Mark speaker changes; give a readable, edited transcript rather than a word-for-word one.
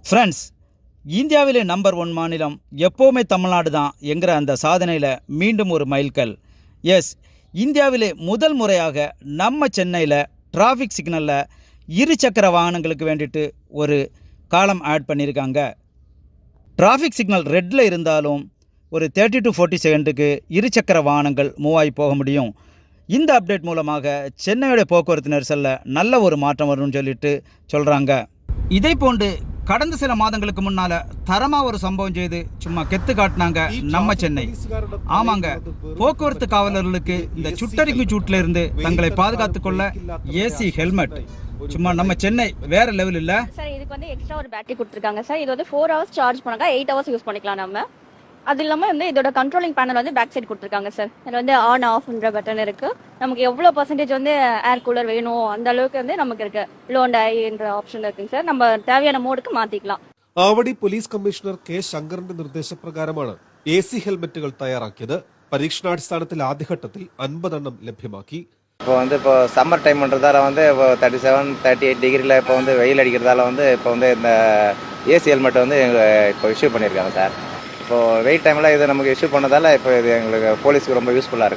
Speaker 1: Friends, இந்தியாவிலே number 1 மாநிலம் எப்போவுமே தமிழ்நாடு தான் என்கிற அந்த சாதனையில் மீண்டும் ஒரு மைல்கல். எஸ், இந்தியாவிலே முதல் முறையாக நம்ம சென்னையில் டிராஃபிக் சிக்னலில் இருசக்கர வாகனங்களுக்கு வேண்டிட்டு ஒரு காலம் ஆட் பண்ணியிருக்காங்க. டிராஃபிக் சிக்னல் ரெட்டில் இருந்தாலும் ஒரு 30 to 40 செகண்டுக்கு இருசக்கர வாகனங்கள் மூவ் ஆகி போக முடியும். இந்த அப்டேட் மூலமாக சென்னையோட போக்குவரத்து நெரிசலில் நல்ல ஒரு மாற்றம் வரும்னு சொல்கிறாங்க. இதே போன்று கடந்த சில மாதங்களுக்கு முன்னால் தரமாக ஒரு சம்பவம் செய்து சும்மா கெத்து காட்டினாங்க நம்ம சென்னை. ஆமாங்க, போக்குவரத்து காவலர்களுக்கு இந்த சுட்டரிக்கும் சூட்டில் இருந்து தங்களை பாதுகாத்துக் கொள்ள ஏசி ஹெல்மெட். சும்மா நம்ம சென்னை வேற லெவல் இல்ல
Speaker 2: சார். இதுக்கு வந்து எக்ஸ்ட்ரா ஒரு பேட்டரி கொடுத்துருக்காங்க சார். இது வந்து 4 hours சார்ஜ் பண்ணாங்க 8 hours யூஸ் பண்ணிக்கலாம் நம்ம. அது இல்லாமல் வந்து இதோட கண்ட்ரோலிங் பேனல் வந்து பேக் சைடு கொடுத்துருக்காங்க சார். இதில் வந்து ஆன் ஆஃப்ன்ற பட்டன் இருக்கு. நமக்கு எவ்வளோ பர்சன்டேஜ் வந்து ஏர் கூலர் வேணும் அந்த அளவுக்கு வந்து நமக்கு இருக்கு. லோ அண்ட் ஹைன்ற ஆப்ஷன் இருக்குங்க சார். நம்ம தேவையான மோடுக்கு மாற்றிக்கலாம்.
Speaker 3: ആവടി പോലീസ് കമ്മീഷണർ കെ ശങ്കറിന്റെ നിർദ്ദേശപ്രകാരമാണ് AC ഹെൽമെറ്റുകൾ തയ്യാറാക്കിയത്. പരീക്ഷണാടിസ്ഥാനത്തിൽ ആദ്യഘട്ടത്തിൽ 50 എണ്ണം ലഭ്യമാക്കി.
Speaker 4: இப்போ சம்மர் டைம்ன்றதால வந்து இப்போ 37, 38 டிகிரியில் இப்போ வந்து வெயில் அடிக்கிறதால வந்து இப்போ வந்து இந்த ஏசி ஹெல்மெட் வந்து இப்போ இஷ்யூ பண்ணியிருக்காங்க சார். இப்போது வெயில் டைமில் இது நமக்கு இஷ்யூ பண்ணதால் இப்போ இது எங்களுக்கு போலீஸுக்கு ரொம்ப யூஸ்ஃபுல்லாக இருக்குது.